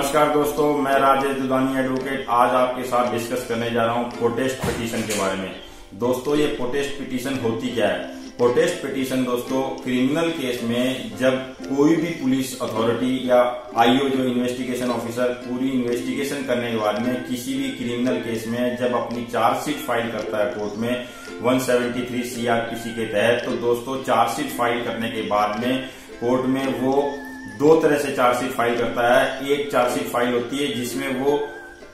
नमस्कार दोस्तों, मैं राजेश दुदानी एडवोकेट आज आपके साथ डिस्कस करने जा रहा हूं प्रोटेस्ट पिटीशन के बारे में। दोस्तों, ये प्रोटेस्ट पिटीशन होती क्या है? प्रोटेस्ट पिटीशन दोस्तों क्रिमिनल केस में जब कोई भी पुलिस अथॉरिटी या आईओ जो इन्वेस्टिगेशन ऑफिसर पूरी इन्वेस्टिगेशन करने के बाद में किसी भी क्रिमिनल केस में जब अपनी चार्जशीट फाइल करता है कोर्ट में 173 सीआरपीसी के तहत, तो दोस्तों चार्जशीट फाइल करने के बाद में कोर्ट में वो दो तरह से चार्जशीट फाइल करता है। एक चार्जशीट फाइल होती है जिसमें वो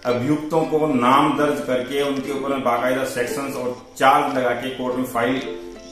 अभियुक्तों को नाम दर्ज करके उनके ऊपर में बाकायदा सेक्शंस और चार्ज लगा के कोर्ट में फाइल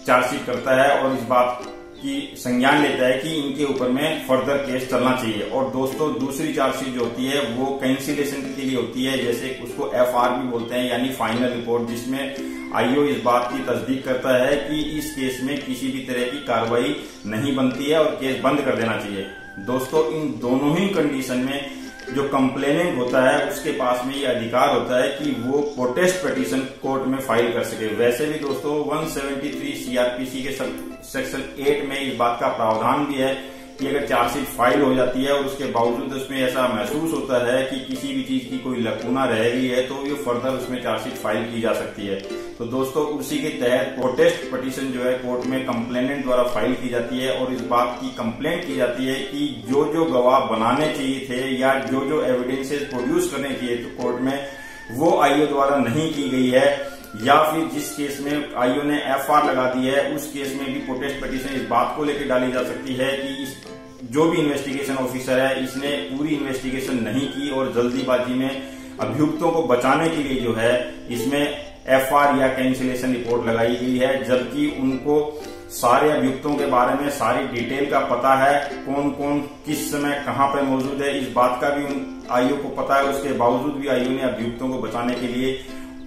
चार्जशीट करता है और इस बात की संज्ञान लेता है कि इनके ऊपर में फर्दर केस चलना चाहिए। और दोस्तों दूसरी चार्जशीट जो होती है वो कैंसिलेशन के लिए होती है, जैसे उसको एफआर भी बोलते हैं, यानी फाइनल रिपोर्ट, जिसमें आईओ इस बात की तस्दीक करता है कि इस केस में किसी भी तरह की कार्रवाई नहीं बनती है और केस बंद कर देना चाहिए। दोस्तों इन दोनों ही कंडीशन में जो कंप्लेनेंट होता है उसके पास में ये अधिकार होता है कि वो प्रोटेस्ट पिटीशन कोर्ट में फाइल कर सके। वैसे भी दोस्तों 173 सीआरपीसी के सेक्शन 8 में इस बात का प्रावधान भी है कि अगर चार्जशीट फाइल हो जाती है और उसके बावजूद उसमें ऐसा महसूस होता है कि किसी भी चीज की कोई लकूना रह गई है तो ये फर्दर उसमें चार्जशीट फाइल की जा सकती है। तो दोस्तों उसी के तहत प्रोटेस्ट पिटीशन जो है कोर्ट में कंप्लेनेंट द्वारा फाइल की जाती है और इस बात की कंप्लेंट की जाती है कि जो जो गवाह बनाने चाहिए थे या जो जो एविडेंसेस प्रोड्यूस करने चाहिए तो कोर्ट में वो आईओ द्वारा नहीं की गई है, या फिर जिस केस में आईओ ने एफआर लगा दी है उस केस में भी प्रोटेस्ट पिटीशन इस बात को लेकर डाली जा सकती है कि इस जो भी इन्वेस्टिगेशन ऑफिसर है इसने पूरी इन्वेस्टिगेशन नहीं की और जल्दीबाजी में अभियुक्तों को बचाने के लिए जो है इसमें एफआर या कैंसिलेशन रिपोर्ट लगाई गई है, जबकि उनको सारे अभियुक्तों के बारे में सारी डिटेल का पता है, कौन कौन किस समय कहां पर मौजूद है इस बात का भी आईओ को पता है। उसके बावजूद भी आईओ ने अभियुक्तों को बचाने के लिए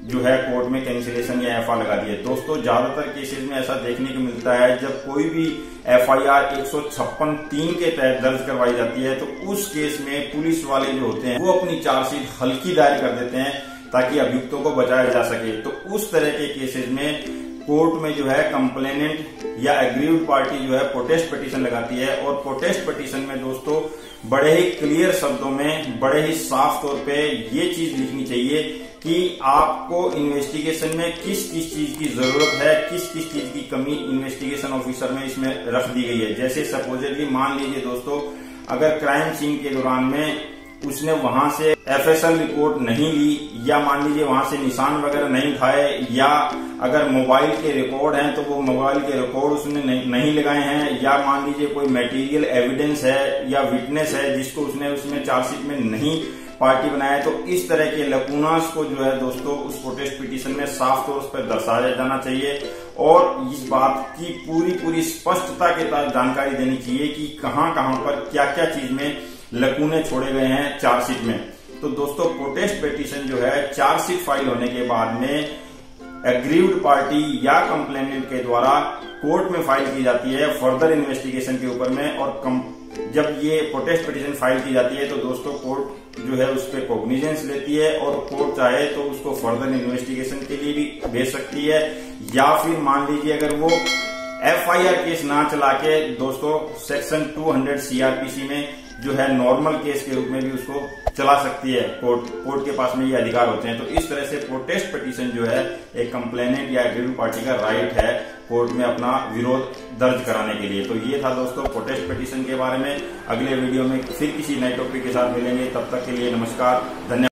जो है कोर्ट में कैंसिलेशन या एफआर लगा दी है। दोस्तों ज्यादातर केसेस में ऐसा देखने को मिलता है जब कोई भी एफआईआर 156(3) के तहत दर्ज करवाई जाती है तो उस केस में पुलिस वाले जो होते हैं वो अपनी चार्जशीट हल्की दायर कर देते हैं ताकि अभियुक्तों को बचाया जा सके। तो उस तरह के केसेस में कोर्ट में जो है कंप्लेनेंट या एग्रीव्ड पार्टी जो है प्रोटेस्ट पिटीशन लगाती है और प्रोटेस्ट पिटीशन में दोस्तों बड़े ही क्लियर शब्दों में बड़े ही साफ तौर पे ये चीज लिखनी चाहिए कि आपको इन्वेस्टिगेशन में किस किस चीज की जरूरत है, किस किस चीज की कमी इन्वेस्टिगेशन ऑफिसर में इसमें रख दी गई है। जैसे सपोजेटली मान लीजिए दोस्तों अगर क्राइम सीन के दौरान में उसने वहां से एफएसएल रिपोर्ट नहीं ली या मान लीजिए वहां से निशान वगैरह नहीं उठाए, या अगर मोबाइल के रिकॉर्ड हैं तो वो मोबाइल के रिकॉर्ड उसने नहीं लगाए हैं, या मान लीजिए कोई मटेरियल एविडेंस है या विटनेस है जिसको उसने उसमें चार्जशीट में नहीं पार्टी बनाया, तो इस तरह के लकूनास को जो है दोस्तों उस प्रोटेस्ट पिटीशन में साफ तौर पर दर्शाया जाना चाहिए और इस बात की पूरी स्पष्टता के साथ जानकारी देनी चाहिए कि कहां कहां पर क्या क्या चीज में लकूने छोड़े गए हैं चार्जशीट में। तो दोस्तों प्रोटेस्ट पिटीशन जो है चार्जशीट फाइल होने के बाद में एग्रीव्ड पार्टी या कंप्लेनेंट के द्वारा कोर्ट में फाइल की जाती है फर्दर इन्वेस्टिगेशन के ऊपर में, और जब ये प्रोटेस्ट पिटीशन फाइल की जाती है तो दोस्तों कोर्ट जो है उस पर कॉग्निजेंस लेती है और कोर्ट चाहे तो उसको फर्दर इन्वेस्टिगेशन के लिए भी भेज सकती है, या फिर मान लीजिए अगर वो एफआईआर केस ना चला के दोस्तों सेक्शन 200 सीआरपीसी में जो है नॉर्मल केस के रूप में भी उसको चला सकती है। कोर्ट के पास में ये अधिकार होते हैं। तो इस तरह से प्रोटेस्ट पिटीशन जो है एक कंप्लेनेंट या एग्रीव्ड पार्टी का राइट है कोर्ट में अपना विरोध दर्ज कराने के लिए। तो ये था दोस्तों प्रोटेस्ट पिटीशन के बारे में। अगले वीडियो में फिर किसी नए टॉपिक के साथ मिलेंगे, तब तक के लिए नमस्कार, धन्यवाद।